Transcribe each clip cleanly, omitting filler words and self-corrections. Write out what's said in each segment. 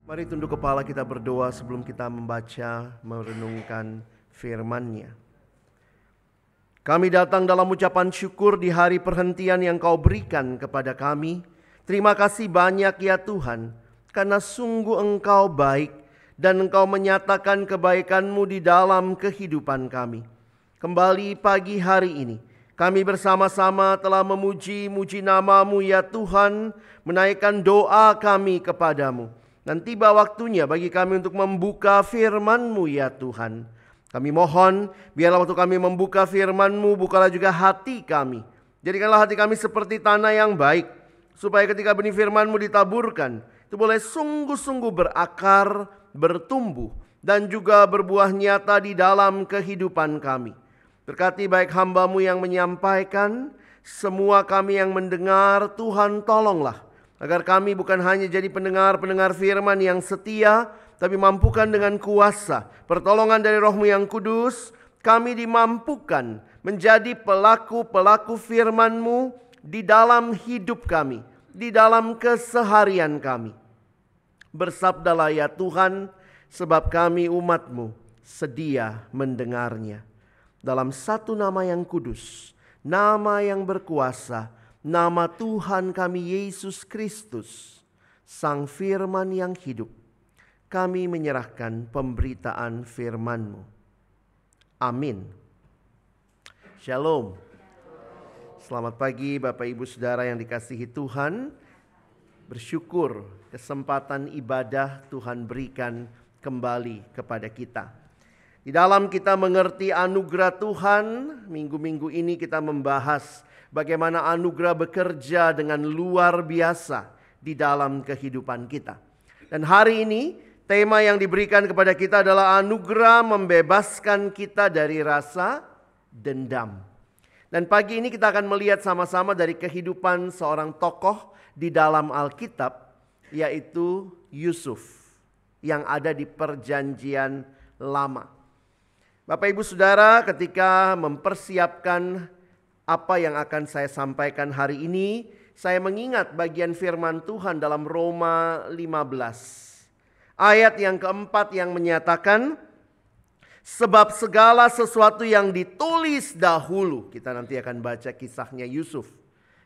Mari tunduk kepala kita berdoa sebelum kita membaca, merenungkan firman-Nya. Kami datang dalam ucapan syukur di hari perhentian yang Kau berikan kepada kami. Terima kasih banyak ya Tuhan, karena sungguh Engkau baik dan Engkau menyatakan kebaikan-Mu di dalam kehidupan kami. Kembali pagi hari ini, kami bersama-sama telah memuji-muji nama-Mu ya Tuhan, menaikkan doa kami kepadamu. Dan tiba waktunya bagi kami untuk membuka firman-Mu ya Tuhan. Kami mohon, biarlah waktu kami membuka firman-Mu, bukalah juga hati kami. Jadikanlah hati kami seperti tanah yang baik, supaya ketika benih firman-Mu ditaburkan, itu boleh sungguh-sungguh berakar, bertumbuh, dan juga berbuah nyata di dalam kehidupan kami. Berkati baik hamba-Mu yang menyampaikan, semua kami yang mendengar, Tuhan tolonglah. Agar kami bukan hanya jadi pendengar-pendengar firman yang setia, tapi mampukan dengan kuasa pertolongan dari Roh-Mu yang kudus, kami dimampukan menjadi pelaku-pelaku firman-Mu di dalam hidup kami, di dalam keseharian kami. Bersabdalah ya Tuhan, sebab kami umat-Mu sedia mendengarnya. Dalam satu nama yang kudus, nama yang berkuasa, nama Tuhan kami Yesus Kristus, Sang Firman yang hidup, kami menyerahkan pemberitaan firman-Mu. Amin. Shalom. Selamat pagi Bapak Ibu Saudara yang dikasihi Tuhan. Bersyukur kesempatan ibadah Tuhan berikan kembali kepada kita. Di dalam kita mengerti anugerah Tuhan, minggu-minggu ini kita membahas bagaimana anugerah bekerja dengan luar biasa di dalam kehidupan kita. Dan hari ini tema yang diberikan kepada kita adalah anugerah membebaskan kita dari rasa dendam. Dan pagi ini kita akan melihat sama-sama dari kehidupan seorang tokoh di dalam Alkitab, yaitu Yusuf yang ada di Perjanjian Lama. Bapak Ibu Saudara, ketika mempersiapkan apa yang akan saya sampaikan hari ini, saya mengingat bagian firman Tuhan dalam Roma 15. Ayat yang keempat yang menyatakan, sebab segala sesuatu yang ditulis dahulu, kita nanti akan baca kisahnya Yusuf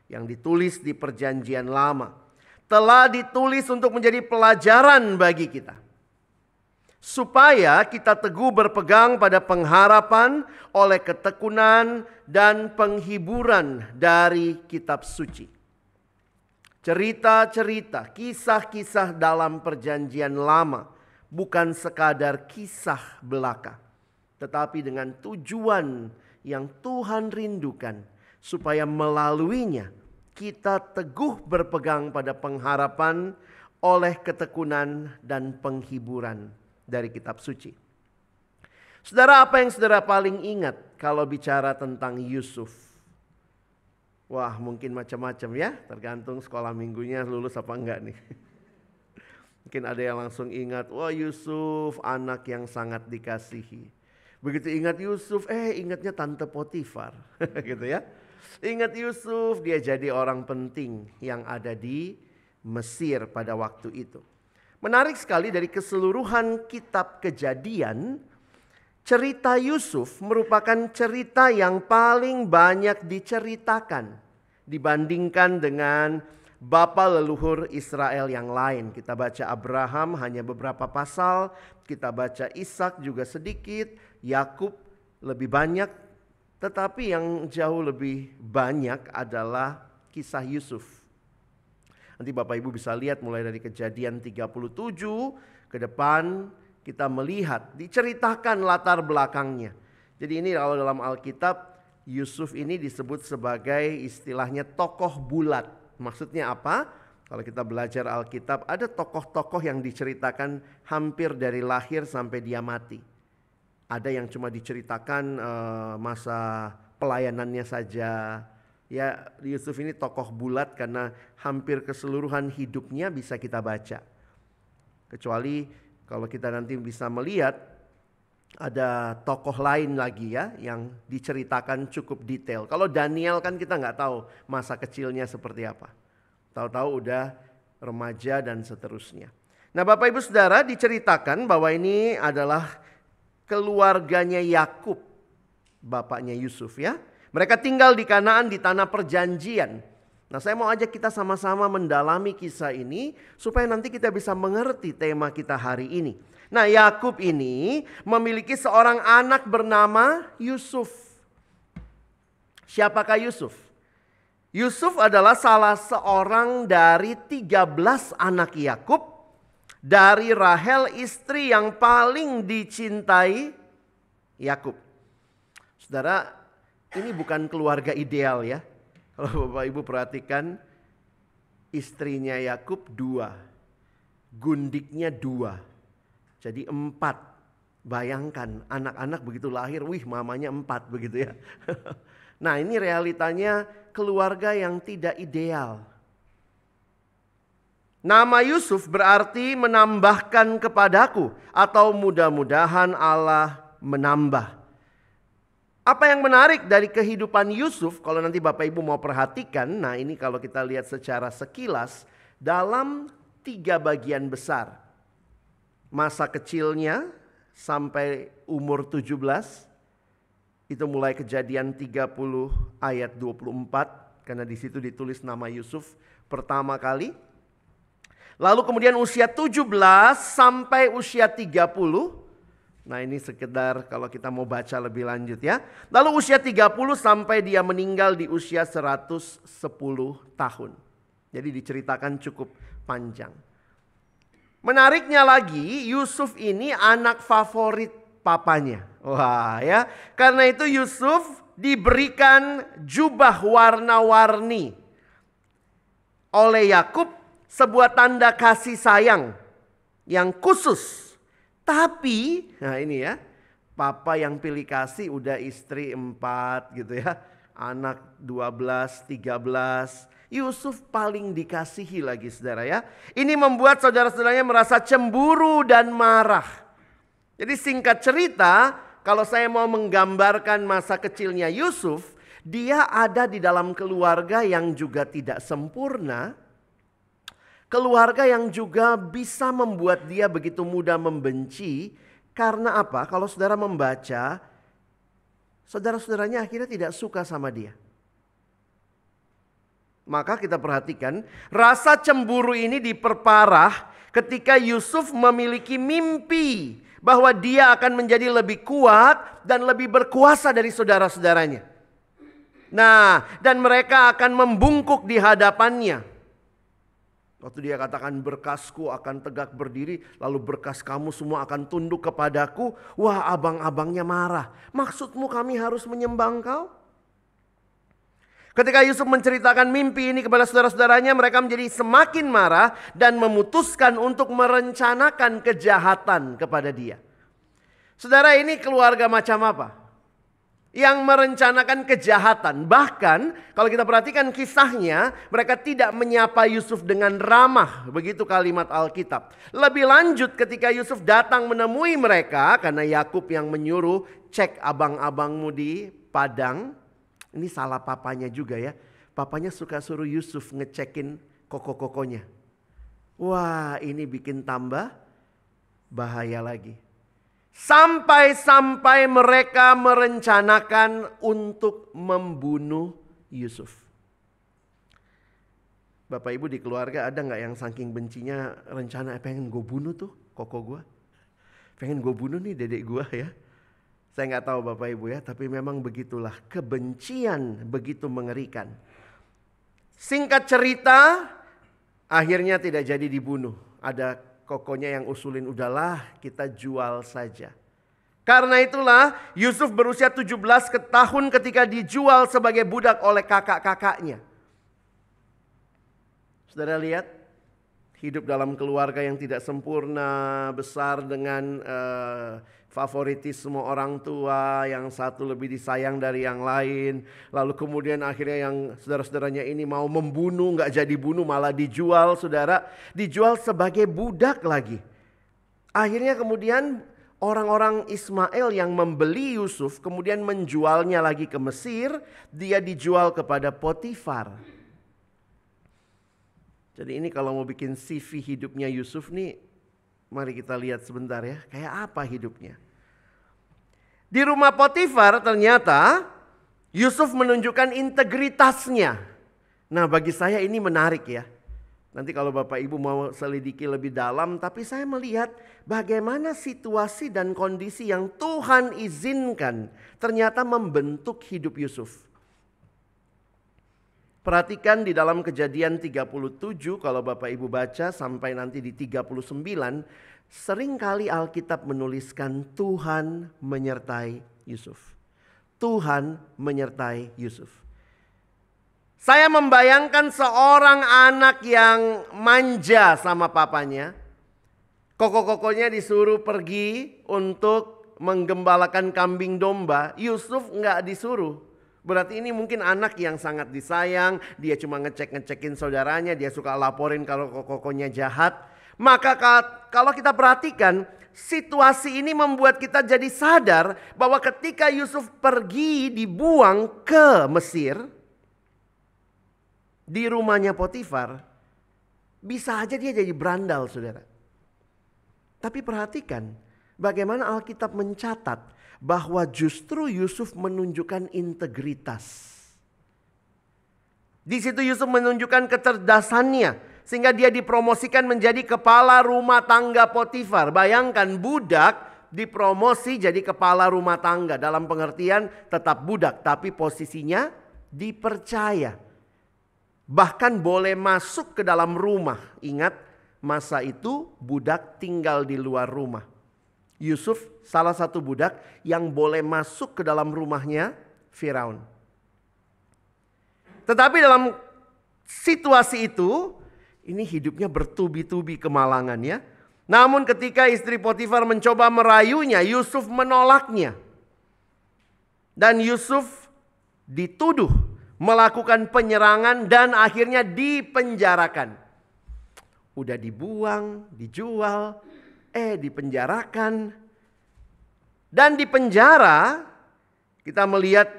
yang ditulis di Perjanjian Lama, telah ditulis untuk menjadi pelajaran bagi kita, supaya kita teguh berpegang pada pengharapan oleh ketekunan dan penghiburan dari kitab suci. Cerita-cerita, kisah-kisah dalam Perjanjian Lama bukan sekadar kisah belaka, tetapi dengan tujuan yang Tuhan rindukan, supaya melaluinya kita teguh berpegang pada pengharapan oleh ketekunan dan penghiburan dari kitab suci. Saudara, apa yang saudara paling ingat kalau bicara tentang Yusuf? Wah, mungkin macam-macam ya, tergantung sekolah minggunya lulus apa enggak nih. Mungkin ada yang langsung ingat, wah Yusuf anak yang sangat dikasihi. Begitu ingat Yusuf, ingatnya Tante Potifar gitu ya. Ingat Yusuf, dia jadi orang penting yang ada di Mesir pada waktu itu. Menarik sekali, dari keseluruhan kitab Kejadian, cerita Yusuf merupakan cerita yang paling banyak diceritakan dibandingkan dengan bapa leluhur Israel yang lain. Kita baca Abraham hanya beberapa pasal, kita baca Ishak juga sedikit, Yakub lebih banyak, tetapi yang jauh lebih banyak adalah kisah Yusuf. Nanti Bapak Ibu bisa lihat mulai dari Kejadian 37 ke depan, kita melihat diceritakan latar belakangnya. Jadi ini kalau dalam Alkitab, Yusuf ini disebut sebagai istilahnya tokoh bulat. Maksudnya apa? Kalau kita belajar Alkitab, ada tokoh-tokoh yang diceritakan hampir dari lahir sampai dia mati. Ada yang cuma diceritakan masa pelayanannya saja. Ya, Yusuf ini tokoh bulat karena hampir keseluruhan hidupnya bisa kita baca. Kecuali kalau kita nanti bisa melihat ada tokoh lain lagi ya yang diceritakan cukup detail. Kalau Daniel kan kita nggak tahu masa kecilnya seperti apa. Tahu-tahu udah remaja dan seterusnya. Nah, Bapak Ibu Saudara, diceritakan bahwa ini adalah keluarganya Yakub, bapaknya Yusuf ya. Mereka tinggal di Kanaan di tanah perjanjian. Nah, saya mau ajak kita sama-sama mendalami kisah ini supaya nanti kita bisa mengerti tema kita hari ini. Nah, Yakub ini memiliki seorang anak bernama Yusuf. Siapakah Yusuf? Yusuf adalah salah seorang dari 13 anak Yakub, dari Rahel, istri yang paling dicintai Yakub. Saudara, ini bukan keluarga ideal ya. Kalau Bapak Ibu perhatikan, istrinya Yakub 2, gundiknya 2, jadi 4. Bayangkan anak-anak begitu lahir, wih mamanya 4 begitu ya. Nah, ini realitanya keluarga yang tidak ideal. Nama Yusuf berarti menambahkan kepadaku, atau mudah-mudahan Allah menambah. Apa yang menarik dari kehidupan Yusuf, kalau nanti Bapak Ibu mau perhatikan, nah ini kalau kita lihat secara sekilas, dalam 3 bagian besar. Masa kecilnya sampai umur 17, itu mulai Kejadian 30 ayat 24, karena di situ ditulis nama Yusuf pertama kali. Lalu kemudian usia 17 sampai usia 30. Nah, ini sekedar kalau kita mau baca lebih lanjut ya. Lalu usia 30 sampai dia meninggal di usia 110 tahun. Jadi diceritakan cukup panjang. Menariknya lagi, Yusuf ini anak favorit papanya. Wah ya, karena itu Yusuf diberikan jubah warna-warni oleh Yakub, sebuah tanda kasih sayang yang khusus. Tapi, nah ini ya, papa yang pilih kasih udah istri 4 gitu ya, anak 12, 13. Yusuf paling dikasihi lagi saudara ya. Ini membuat saudara-saudaranya merasa cemburu dan marah. Jadi singkat cerita, kalau saya mau menggambarkan masa kecilnya Yusuf, dia ada di dalam keluarga yang juga tidak sempurna. Keluarga yang juga bisa membuat dia begitu mudah membenci. Karena apa? Kalau saudara membaca, saudara-saudaranya akhirnya tidak suka sama dia. Maka kita perhatikan, rasa cemburu ini diperparah ketika Yusuf memiliki mimpi bahwa dia akan menjadi lebih kuat dan lebih berkuasa dari saudara-saudaranya. Nah, dan mereka akan membungkuk di hadapannya. Waktu dia katakan berkasku akan tegak berdiri, lalu berkas kamu semua akan tunduk kepadaku. Wah, abang-abangnya marah. Maksudmu kami harus menyembah engkau? Ketika Yusuf menceritakan mimpi ini kepada saudara-saudaranya, mereka menjadi semakin marah dan memutuskan untuk merencanakan kejahatan kepada dia. Saudara, ini keluarga macam apa? Yang merencanakan kejahatan. Bahkan kalau kita perhatikan kisahnya, mereka tidak menyapa Yusuf dengan ramah. Begitu kalimat Alkitab. Lebih lanjut ketika Yusuf datang menemui mereka, karena Yakub yang menyuruh, cek abang-abangmu di padang. Ini salah papanya juga ya. Papanya suka suruh Yusuf ngecekin koko-kokonya. Wah, ini bikin tambah bahaya lagi. Sampai-sampai mereka merencanakan untuk membunuh Yusuf. Bapak Ibu di keluarga ada gak yang saking bencinya rencana pengen gue bunuh tuh koko gue. Pengen gue bunuh nih dedek gue ya. Saya nggak tahu Bapak Ibu ya, tapi memang begitulah, kebencian begitu mengerikan. Singkat cerita, akhirnya tidak jadi dibunuh. Ada kokonya yang usulin, udahlah kita jual saja. Karena itulah Yusuf berusia 17 tahun ketika dijual sebagai budak oleh kakak-kakaknya. Saudara lihat, hidup dalam keluarga yang tidak sempurna, besar dengan favoritisme orang tua, yang satu lebih disayang dari yang lain. Lalu kemudian akhirnya yang saudara-saudaranya ini mau membunuh, gak jadi bunuh, malah dijual saudara. Dijual sebagai budak lagi. Akhirnya kemudian orang-orang Ismail yang membeli Yusuf kemudian menjualnya lagi ke Mesir. Dia dijual kepada Potifar. Jadi ini kalau mau bikin CV hidupnya Yusuf nih, Mari kita lihat sebentar ya, kayak apa hidupnya. Di rumah Potifar ternyata Yusuf menunjukkan integritasnya. Nah, bagi saya ini menarik ya. Nanti kalau Bapak Ibu mau selidiki lebih dalam, tapi saya melihat bagaimana situasi dan kondisi yang Tuhan izinkan ternyata membentuk hidup Yusuf. Perhatikan di dalam Kejadian 37, kalau Bapak Ibu baca sampai nanti di 39, seringkali Alkitab menuliskan Tuhan menyertai Yusuf. Tuhan menyertai Yusuf. Saya membayangkan seorang anak yang manja sama papanya. Koko-kokonya disuruh pergi untuk menggembalakan kambing domba. Yusuf nggak disuruh. Berarti ini mungkin anak yang sangat disayang. Dia cuma ngecek-ngecekin saudaranya. Dia suka laporin kalau koko-kokonya jahat. Maka kalau kita perhatikan, situasi ini membuat kita jadi sadar bahwa ketika Yusuf pergi dibuang ke Mesir, di rumahnya Potifar, bisa aja dia jadi berandal, saudara. Tapi perhatikan bagaimana Alkitab mencatat bahwa justru Yusuf menunjukkan integritas. Di situ Yusuf menunjukkan kecerdasannya sehingga dia dipromosikan menjadi kepala rumah tangga Potifar. Bayangkan budak dipromosi jadi kepala rumah tangga, dalam pengertian tetap budak tapi posisinya dipercaya. Bahkan boleh masuk ke dalam rumah. Ingat, masa itu budak tinggal di luar rumah. Yusuf salah satu budak yang boleh masuk ke dalam rumahnya Firaun. Tetapi dalam situasi itu, ini hidupnya bertubi-tubi kemalangan ya. Namun ketika istri Potifar mencoba merayunya, Yusuf menolaknya. Dan Yusuf dituduh melakukan penyerangan dan akhirnya dipenjarakan. Udah dibuang, dijual, dipenjarakan. Dan di penjara kita melihat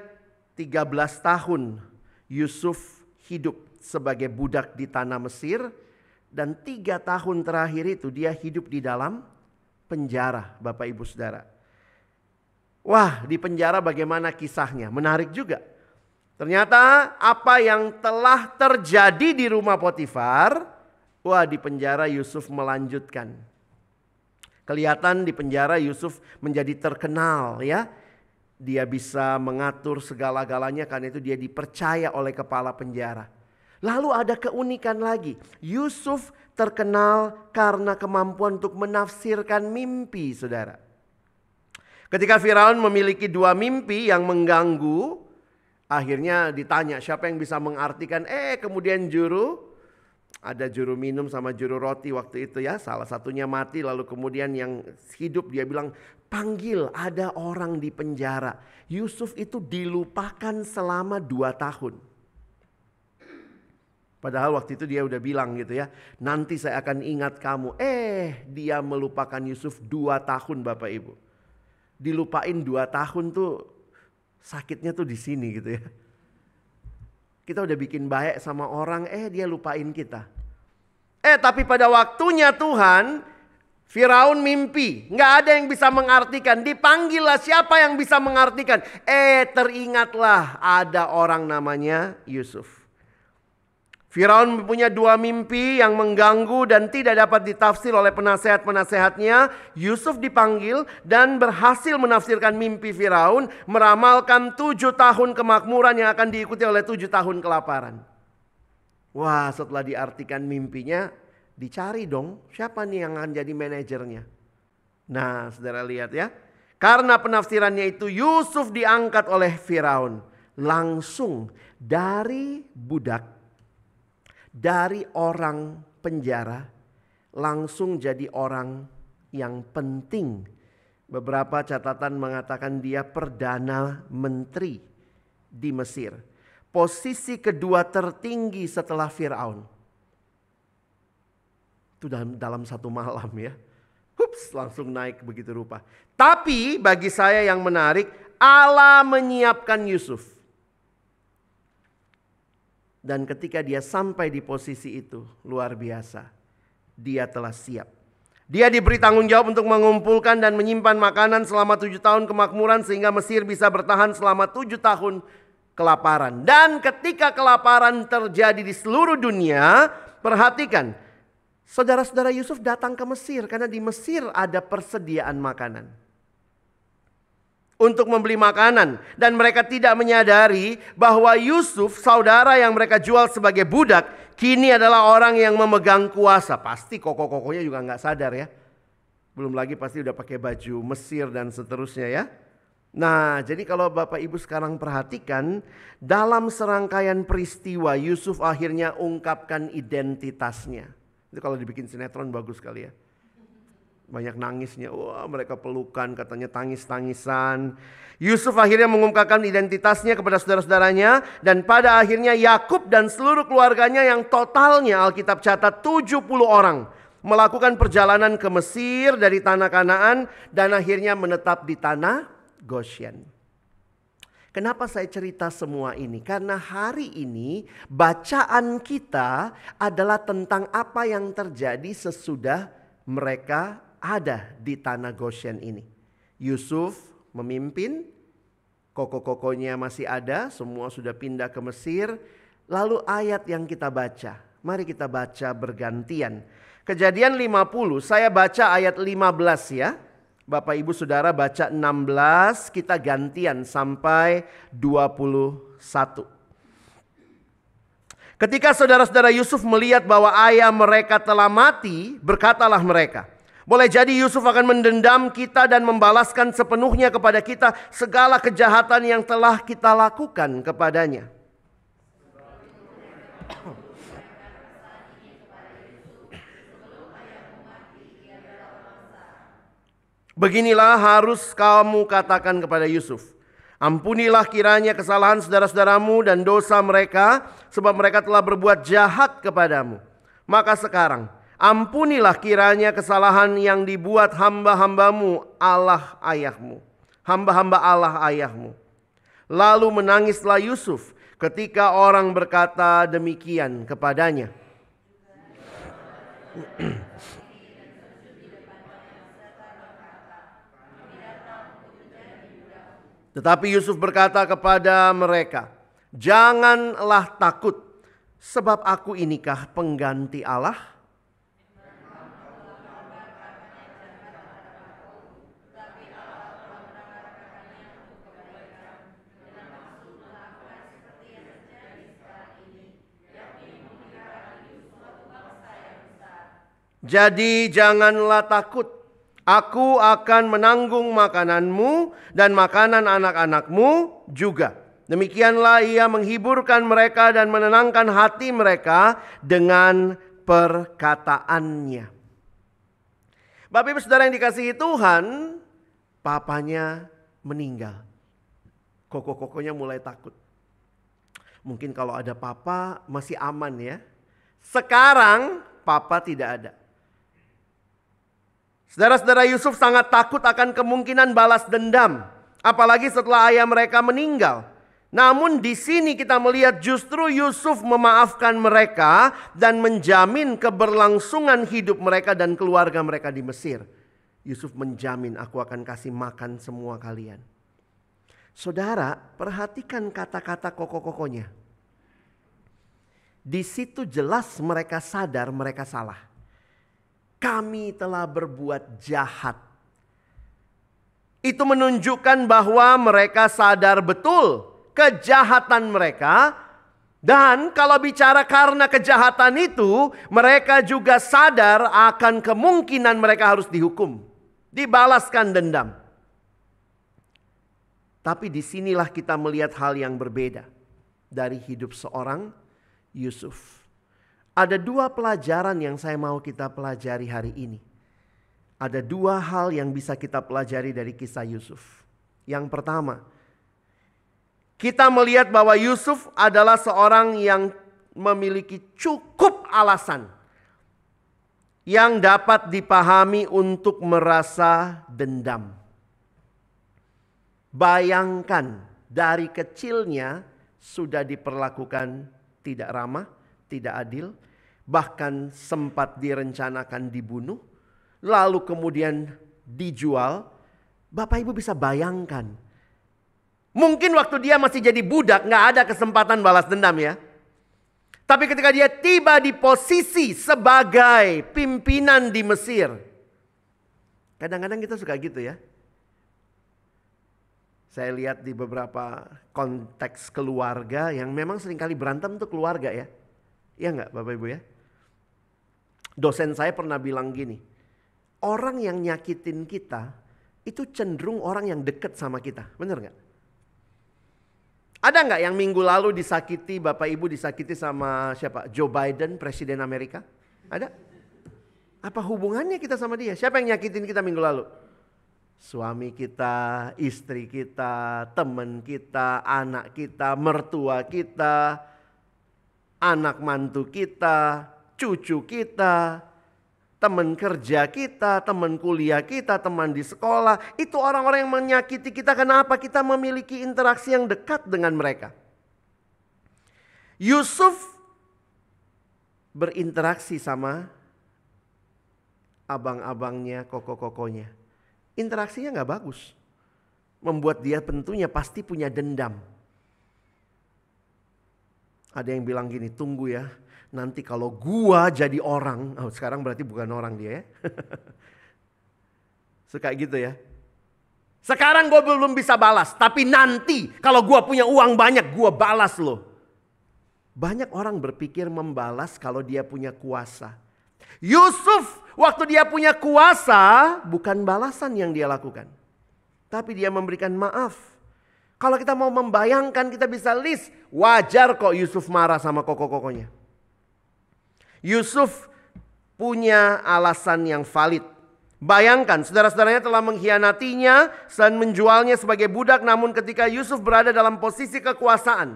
13 tahun Yusuf hidup sebagai budak di tanah Mesir. Dan 3 tahun terakhir itu dia hidup di dalam penjara, Bapak Ibu Saudara. Wah, di penjara bagaimana kisahnya? Menarik juga. Ternyata apa yang telah terjadi di rumah Potifar, di penjara Yusuf melanjutkan. Kelihatan di penjara Yusuf menjadi terkenal ya. Dia bisa mengatur segala-galanya karena itu dia dipercaya oleh kepala penjara. Lalu ada keunikan lagi. Yusuf terkenal karena kemampuan untuk menafsirkan mimpi, saudara. Ketika Firaun memiliki 2 mimpi yang mengganggu, akhirnya ditanya siapa yang bisa mengartikan. Kemudian ada juru minum sama juru roti waktu itu ya. Salah satunya mati, lalu kemudian yang hidup dia bilang, panggil, ada orang di penjara. Yusuf itu dilupakan selama 2 tahun. Padahal waktu itu dia udah bilang gitu ya, nanti saya akan ingat kamu. Dia melupakan Yusuf 2 tahun Bapak Ibu. Dilupain 2 tahun tuh sakitnya tuh di sini gitu ya. Kita udah bikin baik sama orang, dia lupain kita. Tapi pada waktunya Tuhan, Firaun mimpi, nggak ada yang bisa mengartikan. Dipanggillah siapa yang bisa mengartikan. Teringatlah ada orang namanya Yusuf. Firaun punya 2 mimpi yang mengganggu dan tidak dapat ditafsir oleh penasehat-penasehatnya. Yusuf dipanggil dan berhasil menafsirkan mimpi Firaun, meramalkan 7 tahun kemakmuran yang akan diikuti oleh 7 tahun kelaparan. Wah, setelah diartikan mimpinya, dicari dong siapa nih yang akan jadi manajernya. Nah, saudara lihat ya. Karena penafsirannya itu Yusuf diangkat oleh Firaun. Langsung dari budak, dari orang penjara, langsung jadi orang yang penting. Beberapa catatan mengatakan dia perdana menteri di Mesir. Posisi kedua tertinggi setelah Firaun. Itu dalam 1 malam ya. Langsung naik begitu rupa. Tapi bagi saya yang menarik, Allah menyiapkan Yusuf. Dan ketika dia sampai di posisi itu, luar biasa. Dia telah siap. Dia diberi tanggung jawab untuk mengumpulkan dan menyimpan makanan selama 7 tahun kemakmuran sehingga Mesir bisa bertahan selama 7 tahun kelaparan. Dan ketika kelaparan terjadi di seluruh dunia, perhatikan, saudara-saudara Yusuf datang ke Mesir karena di Mesir ada persediaan makanan. Untuk membeli makanan, dan mereka tidak menyadari bahwa Yusuf, saudara yang mereka jual sebagai budak, kini adalah orang yang memegang kuasa. Pasti koko-kokonya juga nggak sadar ya. Belum lagi pasti udah pakai baju Mesir dan seterusnya ya. Nah, jadi kalau Bapak Ibu sekarang perhatikan, dalam serangkaian peristiwa Yusuf akhirnya ungkapkan identitasnya. Itu kalau dibikin sinetron bagus sekali ya. Banyak nangisnya, wah mereka pelukan, katanya tangis-tangisan. Yusuf akhirnya mengungkapkan identitasnya kepada saudara-saudaranya. Dan pada akhirnya Yakub dan seluruh keluarganya yang totalnya Alkitab catat 70 orang. Melakukan perjalanan ke Mesir dari tanah Kanaan dan akhirnya menetap di tanah Goshen. Kenapa saya cerita semua ini? Karena hari ini bacaan kita adalah tentang apa yang terjadi sesudah mereka ada di tanah Goshen ini. Yusuf memimpin, koko-kokonya masih ada, semua sudah pindah ke Mesir. Lalu ayat yang kita baca, mari kita baca bergantian. Kejadian 50, saya baca ayat 15 ya. Bapak Ibu Saudara baca 16, kita gantian sampai 21. Ketika saudara-saudara Yusuf melihat bahwa ayah mereka telah mati, berkatalah mereka, boleh jadi Yusuf akan mendendam kita dan membalaskan sepenuhnya kepada kita segala kejahatan yang telah kita lakukan kepadanya. Beginilah harus kamu katakan kepada Yusuf, ampunilah kiranya kesalahan saudara-saudaramu dan dosa mereka, sebab mereka telah berbuat jahat kepadamu. Maka sekarang ampunilah kiranya kesalahan yang dibuat hamba-hambamu Allah ayahmu, hamba-hamba Allah ayahmu. Lalu menangislah Yusuf ketika orang berkata demikian kepadanya. Tetapi Yusuf berkata kepada mereka, janganlah takut, sebab aku inikah pengganti Allah? Jadi janganlah takut, aku akan menanggung makananmu dan makanan anak-anakmu juga. Demikianlah ia menghiburkan mereka dan menenangkan hati mereka dengan perkataannya. Bapak Ibu Saudara yang dikasihi Tuhan, papanya meninggal. Koko-kokonya mulai takut. Mungkin kalau ada papa masih aman ya. Sekarang papa tidak ada. Saudara-saudara Yusuf sangat takut akan kemungkinan balas dendam. Apalagi setelah ayah mereka meninggal. Namun di sini kita melihat justru Yusuf memaafkan mereka dan menjamin keberlangsungan hidup mereka dan keluarga mereka di Mesir. Yusuf menjamin, aku akan kasih makan semua kalian. Saudara, perhatikan kata-kata koko-kokonya. Di situ jelas mereka sadar mereka salah. Kami telah berbuat jahat. Itu menunjukkan bahwa mereka sadar betul kejahatan mereka. Dan kalau bicara karena kejahatan itu, mereka juga sadar akan kemungkinan mereka harus dihukum. Dibalaskan dendam. Tapi disinilah kita melihat hal yang berbeda dari hidup seorang Yusuf. Ada dua pelajaran yang saya mau kita pelajari hari ini. Ada dua hal yang bisa kita pelajari dari kisah Yusuf. Yang pertama, kita melihat bahwa Yusuf adalah seorang yang memiliki cukup alasan yang dapat dipahami untuk merasa dendam. Bayangkan dari kecilnya sudah diperlakukan tidak ramah, tidak adil, bahkan sempat direncanakan dibunuh. lalu kemudian dijual, Bapak Ibu bisa bayangkan. Mungkin waktu dia masih jadi budak gak ada kesempatan balas dendam ya. Tapi ketika dia tiba di posisi sebagai pimpinan di Mesir. Kadang-kadang kita suka gitu ya. Saya lihat di beberapa konteks keluarga yang memang seringkali berantem tuh keluarga ya. Iya gak Bapak Ibu ya? Dosen saya pernah bilang gini. Orang yang nyakitin kita itu cenderung orang yang dekat sama kita. Bener gak? Ada nggak yang minggu lalu disakiti, Bapak Ibu disakiti sama siapa? Joe Biden, Presiden Amerika? Ada? Apa hubungannya kita sama dia? Siapa yang nyakitin kita minggu lalu? Suami kita, istri kita, teman kita, anak kita, mertua kita, anak mantu kita, cucu kita, teman kerja kita, teman kuliah kita, teman di sekolah. Itu orang-orang yang menyakiti kita. Kenapa? Kita memiliki interaksi yang dekat dengan mereka. Yusuf berinteraksi sama abang-abangnya, koko-kokonya. Interaksinya gak bagus. Membuat dia tentunya pasti punya dendam. Ada yang bilang gini, tunggu ya. Nanti kalau gua jadi orang, sekarang berarti bukan orang dia ya. Suka gitu ya. Sekarang gua belum bisa balas, tapi nanti kalau gua punya uang banyak, gua balas loh. Banyak orang berpikir membalas kalau dia punya kuasa. Yusuf waktu dia punya kuasa, bukan balasan yang dia lakukan. Tapi dia memberikan maaf. Kalau kita mau membayangkan, kita bisa list. Wajar kok Yusuf marah sama koko-kokonya. Yusuf punya alasan yang valid. Bayangkan saudara-saudaranya telah mengkhianatinya dan menjualnya sebagai budak. Namun ketika Yusuf berada dalam posisi kekuasaan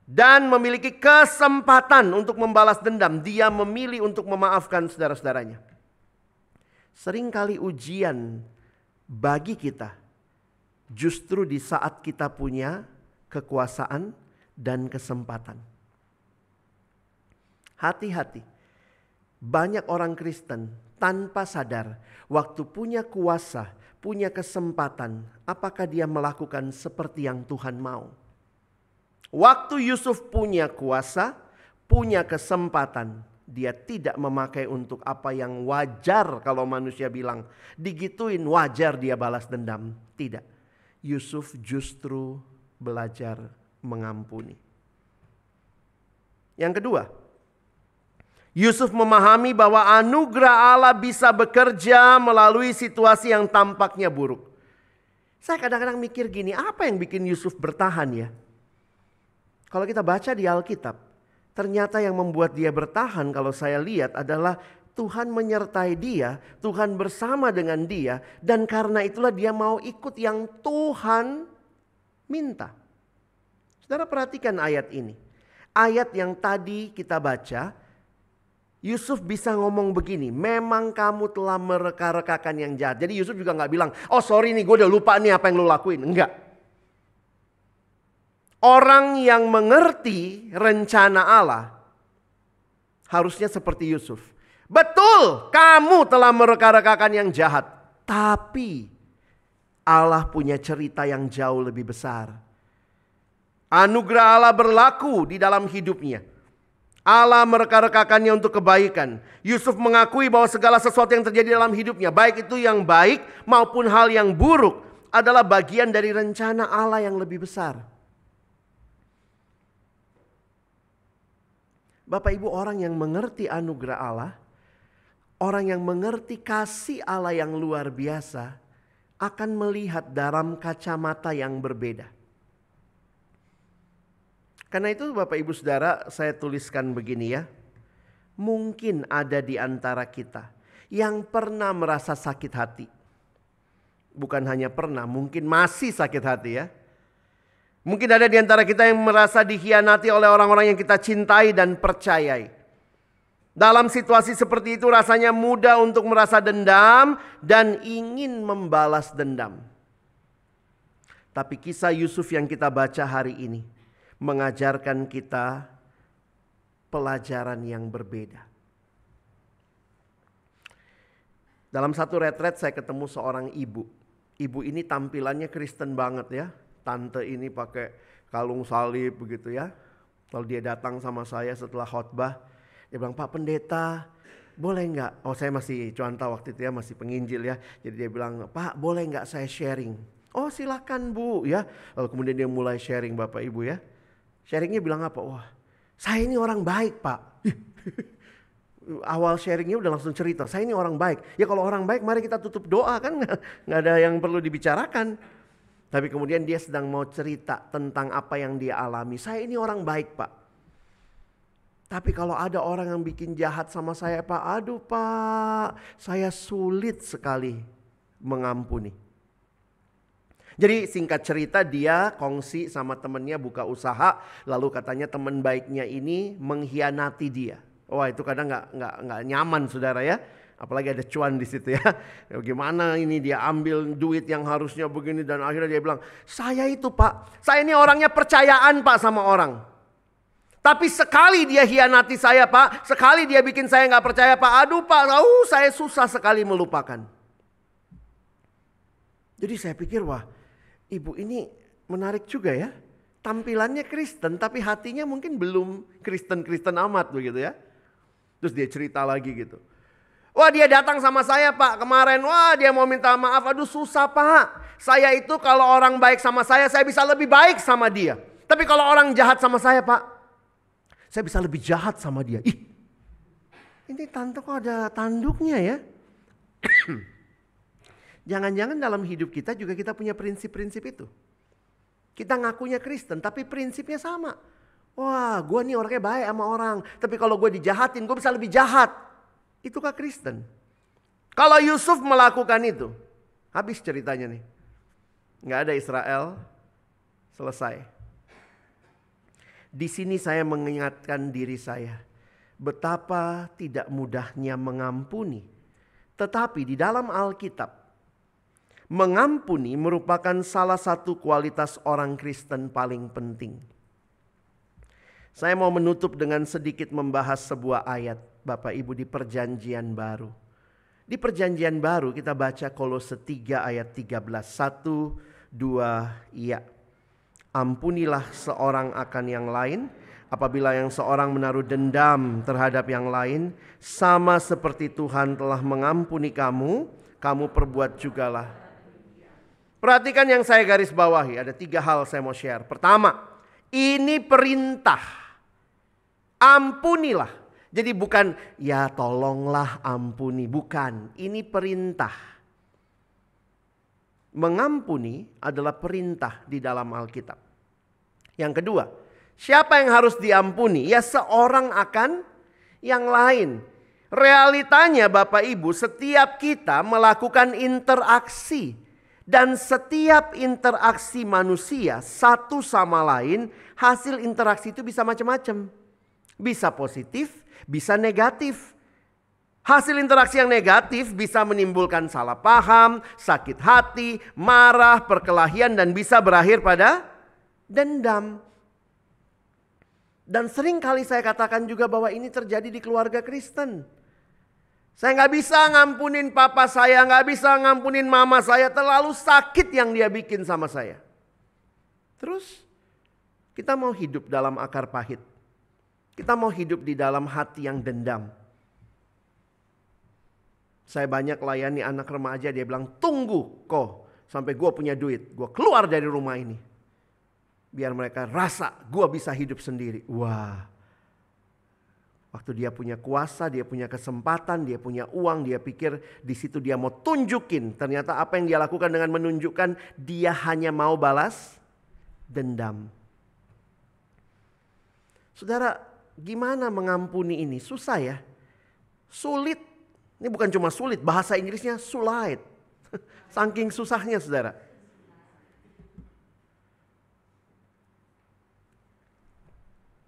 dan memiliki kesempatan untuk membalas dendam, dia memilih untuk memaafkan saudara-saudaranya. Seringkali ujian bagi kita justru di saat kita punya kekuasaan dan kesempatan. Hati-hati, banyak orang Kristen tanpa sadar waktu punya kuasa, punya kesempatan, apakah dia melakukan seperti yang Tuhan mau. Waktu Yusuf punya kuasa, punya kesempatan, dia tidak memakai untuk apa yang wajar kalau manusia bilang. Digituin wajar dia balas dendam. Tidak, Yusuf justru belajar mengampuni. Yang kedua, Yusuf memahami bahwa anugerah Allah bisa bekerja melalui situasi yang tampaknya buruk. Saya kadang-kadang mikir gini, apa yang bikin Yusuf bertahan ya? Kalau kita baca di Alkitab, ternyata yang membuat dia bertahan kalau saya lihat adalah Tuhan menyertai dia, Tuhan bersama dengan dia, dan karena itulah dia mau ikut yang Tuhan minta. Saudara perhatikan ayat ini. Ayat yang tadi kita baca, Yusuf bisa ngomong begini, memang kamu telah mereka-rekakan yang jahat. Jadi Yusuf juga gak bilang, oh sorry nih gue udah lupa nih apa yang lo lakuin. Enggak. Orang yang mengerti rencana Allah harusnya seperti Yusuf. Betul, kamu telah mereka-rekakan yang jahat. Tapi Allah punya cerita yang jauh lebih besar. Anugerah Allah berlaku di dalam hidupnya. Allah mereka-rekakannya untuk kebaikan. Yusuf mengakui bahwa segala sesuatu yang terjadi dalam hidupnya, baik itu yang baik maupun hal yang buruk, adalah bagian dari rencana Allah yang lebih besar. Bapak Ibu, orang yang mengerti anugerah Allah, orang yang mengerti kasih Allah yang luar biasa, akan melihat dalam kacamata yang berbeda. Karena itu Bapak Ibu Saudara, saya tuliskan begini ya. Mungkin ada di antara kita yang pernah merasa sakit hati. Bukan hanya pernah, mungkin masih sakit hati ya. Mungkin ada di antara kita yang merasa dikhianati oleh orang-orang yang kita cintai dan percayai. Dalam situasi seperti itu rasanya mudah untuk merasa dendam dan ingin membalas dendam. Tapi kisah Yusuf yang kita baca hari ini mengajarkan kita pelajaran yang berbeda. Dalam satu retret saya ketemu seorang ibu. Ibu ini tampilannya Kristen banget ya. Tante ini pakai kalung salib begitu ya. Lalu dia datang sama saya setelah khotbah. Dia bilang, "Pak Pendeta, boleh nggak?" Oh, saya masih cuanta waktu itu ya, masih penginjil ya. Jadi dia bilang, "Pak, boleh nggak saya sharing?" "Oh, silakan Bu," ya. Lalu kemudian dia mulai sharing Bapak Ibu ya. Sharingnya bilang apa? "Wah, saya ini orang baik Pak." Awal sharingnya udah langsung cerita, "Saya ini orang baik." Ya kalau orang baik mari kita tutup doa, kan nggak ada yang perlu dibicarakan. Tapi kemudian dia sedang mau cerita tentang apa yang dia alami. "Saya ini orang baik Pak. Tapi kalau ada orang yang bikin jahat sama saya Pak, aduh Pak, saya sulit sekali mengampuni." Jadi singkat cerita dia kongsi sama temennya buka usaha. Lalu katanya teman baiknya ini mengkhianati dia. Wah, itu kadang nggak nyaman saudara ya. Apalagi ada cuan di situ ya. Gimana ini dia ambil duit yang harusnya begini dan akhirnya dia bilang, "Saya itu Pak, saya ini orangnya percayaan Pak sama orang. Tapi sekali dia hianati saya Pak, sekali dia bikin saya nggak percaya Pak, aduh Pak, saya susah sekali melupakan." Jadi saya pikir, wah, ibu ini menarik juga ya. Tampilannya Kristen tapi hatinya mungkin belum Kristen-Kristen amat begitu ya. Terus dia cerita lagi gitu. "Wah, dia datang sama saya Pak kemarin. Wah, dia mau minta maaf. Aduh susah Pak. Saya itu kalau orang baik sama saya bisa lebih baik sama dia. Tapi kalau orang jahat sama saya Pak, saya bisa lebih jahat sama dia." Ih, ini tante kok ada tanduknya ya. Jangan-jangan dalam hidup kita juga kita punya prinsip-prinsip itu. Kita ngakunya Kristen tapi prinsipnya sama. "Wah, gue nih orangnya baik sama orang. Tapi kalau gue dijahatin gue bisa lebih jahat." Itukah Kristen? Kalau Yusuf melakukan itu, habis ceritanya nih. Nggak ada Israel, selesai. Di sini saya mengingatkan diri saya. Betapa tidak mudahnya mengampuni. Tetapi di dalam Alkitab, mengampuni merupakan salah satu kualitas orang Kristen paling penting. Saya mau menutup dengan sedikit membahas sebuah ayat Bapak Ibu di Perjanjian Baru. Di Perjanjian Baru kita baca Kolose 3 ayat 13. 1, 2, iya. "Ampunilah seorang akan yang lain apabila yang seorang menaruh dendam terhadap yang lain. Sama seperti Tuhan telah mengampuni kamu, kamu perbuat jugalah." Perhatikan yang saya garis bawahi, ada 3 hal saya mau share. Pertama, ini perintah. Ampunilah. Jadi bukan ya tolonglah ampuni, bukan. Ini perintah. Mengampuni adalah perintah di dalam Alkitab. Yang kedua, siapa yang harus diampuni? Ya seorang akan yang lain. Realitanya Bapak Ibu, setiap kita melakukan interaksi. Dan setiap interaksi manusia satu sama lain, hasil interaksi itu bisa macam-macam. Bisa positif, bisa negatif. Hasil interaksi yang negatif bisa menimbulkan salah paham, sakit hati, marah, perkelahian, dan bisa berakhir pada dendam. Dan sering kali saya katakan juga bahwa ini terjadi di keluarga Kristen. Saya nggak bisa ngampunin papa saya, nggak bisa ngampunin mama saya, terlalu sakit yang dia bikin sama saya. Terus kita mau hidup dalam akar pahit. Kita mau hidup di dalam hati yang dendam. Saya banyak layani anak remaja, dia bilang, "Tunggu kok sampai gue punya duit, gue keluar dari rumah ini. Biar mereka rasa gue bisa hidup sendiri." Wah. Waktu dia punya kuasa, dia punya kesempatan, dia punya uang, dia pikir di situ dia mau tunjukin. Ternyata apa yang dia lakukan dengan menunjukkan dia hanya mau balas dendam. Saudara, gimana mengampuni ini? Susah ya? Sulit. Ini bukan cuma sulit, bahasa Inggrisnya sulit. Saking susahnya saudara.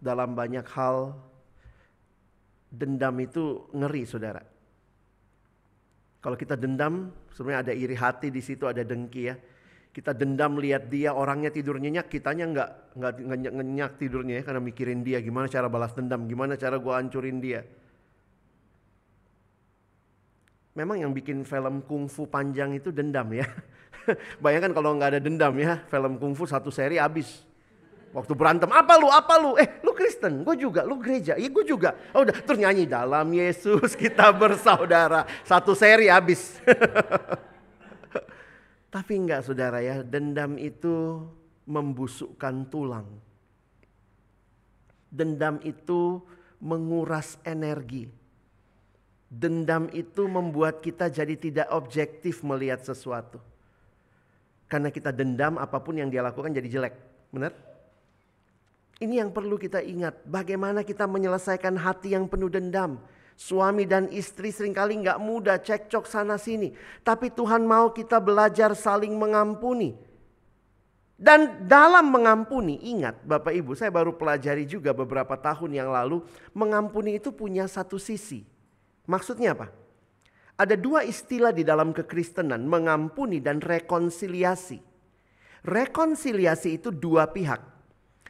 Dalam banyak hal, dendam itu ngeri saudara. Kalau kita dendam, sebenarnya ada iri hati di situ, ada dengki ya. Kita dendam lihat dia orangnya tidur nyenyak, kitanya nggak nyenyak tidurnya ya, karena mikirin dia gimana cara balas dendam, gimana cara gue hancurin dia. Memang yang bikin film kungfu panjang itu dendam ya. Bayangkan kalau nggak ada dendam ya, film kungfu satu seri habis. Waktu berantem, apa lu? Lu Kristen, gue juga, lu gereja, iya gue juga. Oh udah, terus nyanyi dalam Yesus kita bersaudara. Satu seri habis. Tapi enggak saudara ya, dendam itu membusukkan tulang. Dendam itu menguras energi. Dendam itu membuat kita jadi tidak objektif melihat sesuatu. Karena kita dendam, apapun yang dia lakukan jadi jelek. Benar? Ini yang perlu kita ingat. Bagaimana kita menyelesaikan hati yang penuh dendam. Suami dan istri seringkali gak mudah, cekcok sana sini. Tapi Tuhan mau kita belajar saling mengampuni. Dan dalam mengampuni, ingat Bapak Ibu, saya baru pelajari juga beberapa tahun yang lalu. Mengampuni itu punya satu sisi. Maksudnya apa? Ada dua istilah di dalam kekristenan, mengampuni dan rekonsiliasi. Rekonsiliasi itu dua pihak.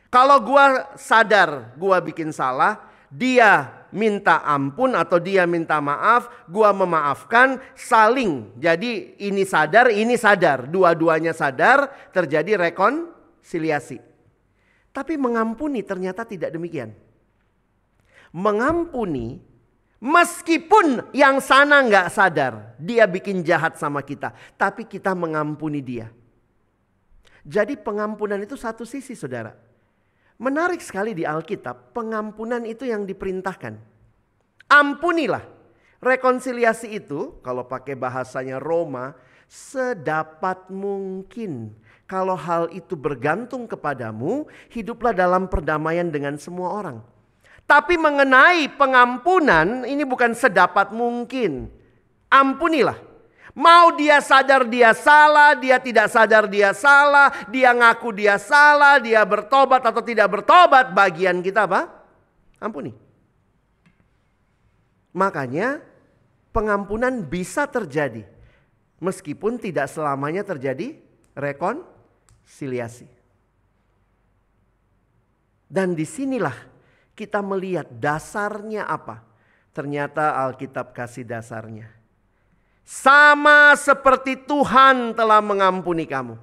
Kalau gua sadar gua bikin salah, dia minta ampun atau dia minta maaf, gua memaafkan, saling. Jadi ini sadar, dua-duanya sadar, terjadi rekonsiliasi. Tapi mengampuni ternyata tidak demikian. Mengampuni meskipun yang sana nggak sadar, dia bikin jahat sama kita, tapi kita mengampuni dia. Jadi pengampunan itu satu sisi saudara. Menarik sekali di Alkitab, pengampunan itu yang diperintahkan. Ampunilah. Rekonsiliasi itu, kalau pakai bahasanya Roma, sedapat mungkin. Kalau hal itu bergantung kepadamu, hiduplah dalam perdamaian dengan semua orang. Tapi mengenai pengampunan, ini bukan sedapat mungkin. Ampunilah. Mau dia sadar dia salah, dia tidak sadar dia salah, dia ngaku dia salah, dia bertobat atau tidak bertobat, bagian kita apa? Ampuni. Makanya pengampunan bisa terjadi meskipun tidak selamanya terjadi rekonsiliasi. Dan disinilah kita melihat dasarnya apa. Ternyata Alkitab kasih dasarnya. Sama seperti Tuhan telah mengampuni kamu.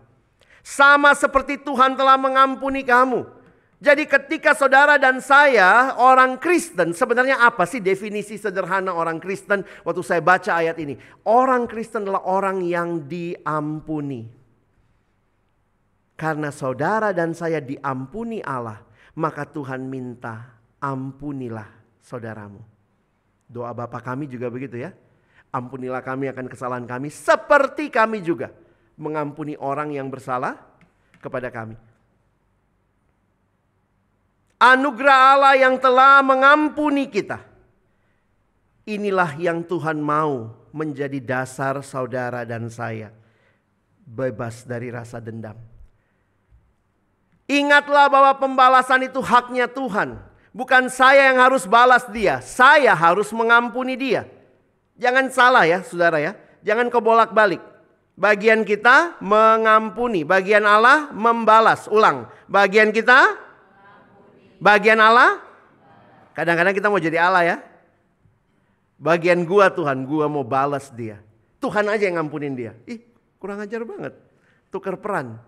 Sama seperti Tuhan telah mengampuni kamu. Jadi ketika saudara dan saya orang Kristen, sebenarnya apa sih definisi sederhana orang Kristen? Waktu saya baca ayat ini, orang Kristen adalah orang yang diampuni. Karena saudara dan saya diampuni Allah, maka Tuhan minta ampunilah saudaramu. Doa Bapa kami juga begitu ya. Ampunilah kami akan kesalahan kami seperti kami juga mengampuni orang yang bersalah kepada kami. Anugerah Allah yang telah mengampuni kita. Inilah yang Tuhan mau menjadi dasar saudara dan saya bebas dari rasa dendam. Ingatlah bahwa pembalasan itu haknya Tuhan. Bukan saya yang harus balas dia, saya harus mengampuni dia. Jangan salah ya saudara ya. Jangan kebolak-balik. Bagian kita mengampuni. Bagian Allah membalas. Ulang. Bagian kita. Bagian Allah. Kadang-kadang kita mau jadi Allah ya. Bagian gua Tuhan. Gua mau balas dia. Tuhan aja yang ngampunin dia. Ih kurang ajar banget. Tukar peran.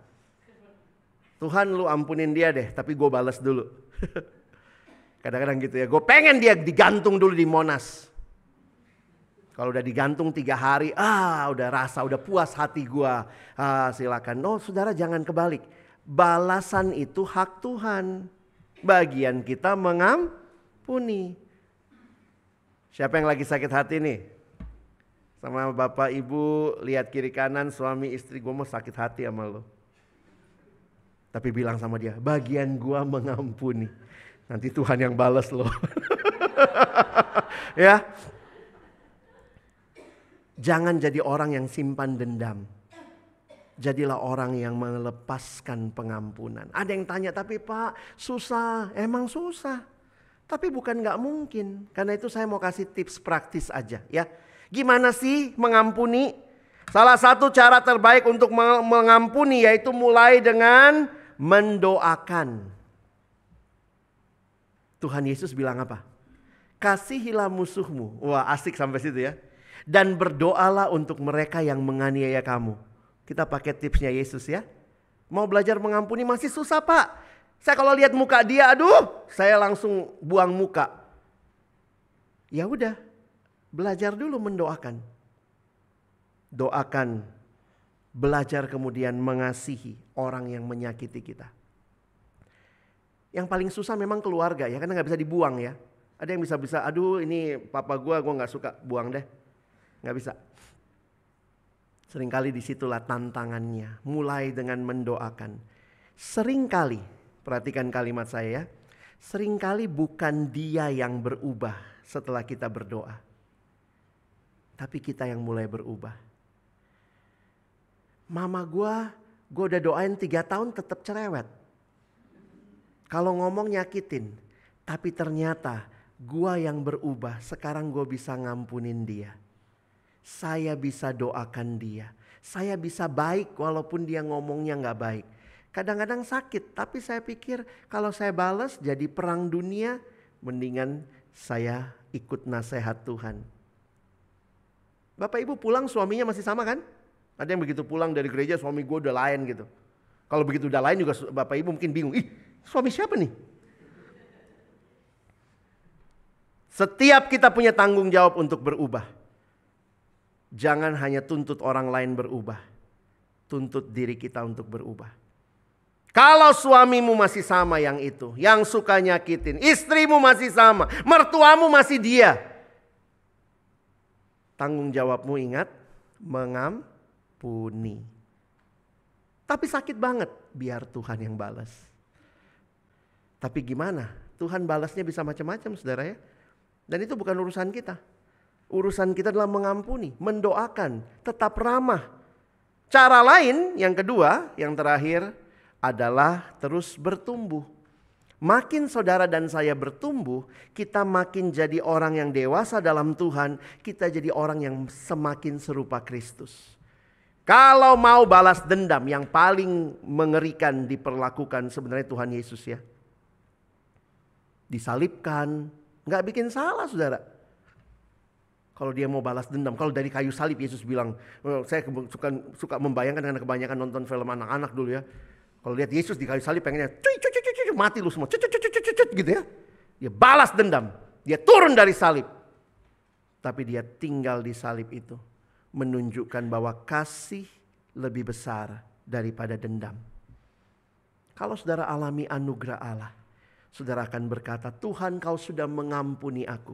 Tuhan lu ampunin dia deh. Tapi gua balas dulu. Kadang-kadang gitu ya. Gue pengen dia digantung dulu di Monas. Kalau udah digantung 3 hari, udah rasa, udah puas hati gua. Silakan. No, saudara jangan kebalik. Balasan itu hak Tuhan. Bagian kita mengampuni. Siapa yang lagi sakit hati nih? Sama bapak ibu, lihat kiri kanan, suami istri, gua mau sakit hati sama lo. Tapi bilang sama dia, bagian gua mengampuni. Nanti Tuhan yang balas lo. Ya. Jangan jadi orang yang simpan dendam. Jadilah orang yang melepaskan pengampunan. Ada yang tanya, tapi Pak susah. Emang susah. Tapi bukan gak mungkin. Karena itu saya mau kasih tips praktis aja ya. Gimana sih mengampuni? Salah satu cara terbaik untuk mengampuni yaitu mulai dengan mendoakan. Tuhan Yesus bilang apa? Kasihilah musuhmu. Wah asik sampai situ ya. Dan berdoalah untuk mereka yang menganiaya kamu. Kita pakai tipsnya Yesus ya. Mau belajar mengampuni masih susah Pak. Saya kalau lihat muka dia, aduh, saya langsung buang muka. Ya udah, belajar dulu mendoakan. Doakan, belajar kemudian mengasihi orang yang menyakiti kita. Yang paling susah memang keluarga ya, karena gak bisa dibuang ya. Ada yang bisa, aduh ini papa gue gak suka, buang deh. Gak bisa. Seringkali disitulah tantangannya, mulai dengan mendoakan. Seringkali, perhatikan kalimat saya ya, seringkali bukan dia yang berubah setelah kita berdoa. Tapi kita yang mulai berubah. Mama gue udah doain 3 tahun tetap cerewet. Kalau ngomong nyakitin, tapi ternyata gue yang berubah, sekarang gue bisa ngampunin dia. Saya bisa doakan dia. Saya bisa baik walaupun dia ngomongnya gak baik. Kadang-kadang sakit, tapi saya pikir kalau saya balas jadi perang dunia, mendingan saya ikut nasihat Tuhan. Bapak ibu pulang suaminya masih sama kan? Ada yang begitu pulang dari gereja suami gue udah lain gitu. Kalau begitu udah lain juga bapak ibu mungkin bingung. Ih, suami siapa nih? Setiap kita punya tanggung jawab untuk berubah. Jangan hanya tuntut orang lain berubah. Tuntut diri kita untuk berubah. Kalau suamimu masih sama yang itu, yang suka nyakitin, istrimu masih sama, mertuamu masih dia. Tanggung jawabmu ingat, mengampuni. Tapi sakit banget, biar Tuhan yang balas. Tapi gimana? Tuhan balasnya bisa macam-macam saudara ya. Dan itu bukan urusan kita. Urusan kita adalah mengampuni, mendoakan, tetap ramah. Cara lain yang kedua, yang terakhir adalah terus bertumbuh. Makin saudara dan saya bertumbuh, kita makin jadi orang yang dewasa dalam Tuhan, kita jadi orang yang semakin serupa Kristus. Kalau mau balas dendam, yang paling mengerikan diperlakukan sebenarnya Tuhan Yesus ya. Disalibkan, gak bikin salah saudara. Kalau dia mau balas dendam, kalau dari kayu salib Yesus bilang, saya suka membayangkan karena kebanyakan nonton film anak-anak dulu ya. Kalau lihat Yesus di kayu salib pengennya mati lu semua, gitu ya. Dia balas dendam, dia turun dari salib. Tapi dia tinggal di salib itu, menunjukkan bahwa kasih lebih besar daripada dendam. Kalau saudara alami anugerah Allah, saudara akan berkata, Tuhan kau sudah mengampuni aku.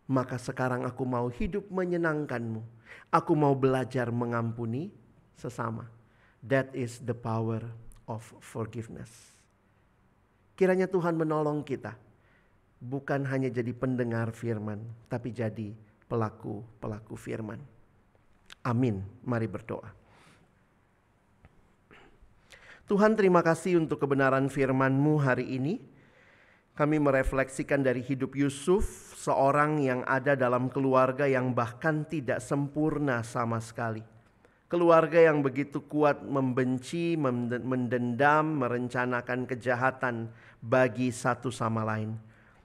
Maka sekarang aku mau hidup menyenangkanmu. Aku mau belajar mengampuni sesama. That is the power of forgiveness. Kiranya Tuhan menolong kita. Bukan hanya jadi pendengar firman, tapi jadi pelaku-pelaku firman. Amin. Mari berdoa. Tuhan terima kasih untuk kebenaran firman-Mu hari ini. Kami merefleksikan dari hidup Yusuf, seorang yang ada dalam keluarga yang bahkan tidak sempurna sama sekali. Keluarga yang begitu kuat membenci, mendendam, merencanakan kejahatan bagi satu sama lain.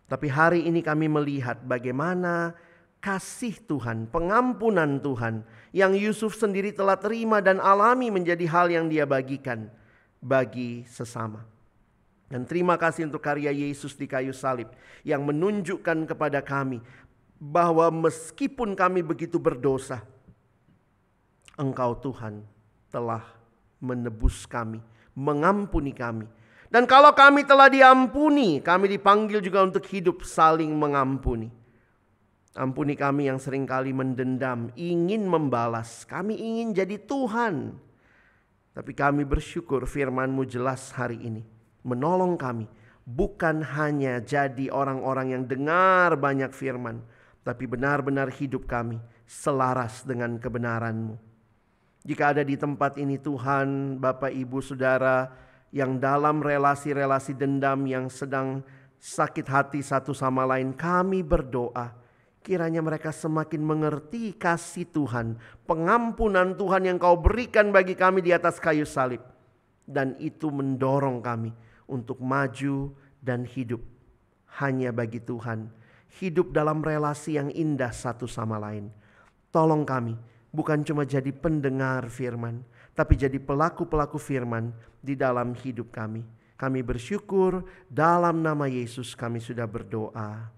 Tapi hari ini kami melihat bagaimana kasih Tuhan, pengampunan Tuhan yang Yusuf sendiri telah terima dan alami menjadi hal yang dia bagikan bagi sesama. Dan terima kasih untuk karya Yesus di kayu salib yang menunjukkan kepada kami bahwa meskipun kami begitu berdosa, Engkau Tuhan telah menebus kami, mengampuni kami. Dan kalau kami telah diampuni, kami dipanggil juga untuk hidup saling mengampuni. Ampuni kami yang seringkali mendendam, ingin membalas. Kami ingin jadi Tuhan. Tapi kami bersyukur firman-Mu jelas hari ini menolong kami. Bukan hanya jadi orang-orang yang dengar banyak firman, tapi benar-benar hidup kami selaras dengan kebenaran-Mu. Jika ada di tempat ini Tuhan, Bapak, Ibu, Saudara yang dalam relasi-relasi dendam, yang sedang sakit hati satu sama lain, kami berdoa kiranya mereka semakin mengerti kasih Tuhan, pengampunan Tuhan yang Kau berikan bagi kami di atas kayu salib. Dan itu mendorong kami untuk maju dan hidup hanya bagi Tuhan. Hidup dalam relasi yang indah satu sama lain. Tolong kami bukan cuma jadi pendengar firman, tapi jadi pelaku-pelaku firman di dalam hidup kami. Kami bersyukur dalam nama Yesus kami sudah berdoa.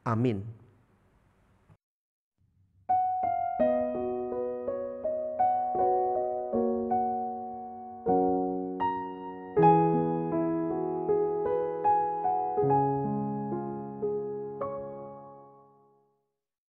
Amin.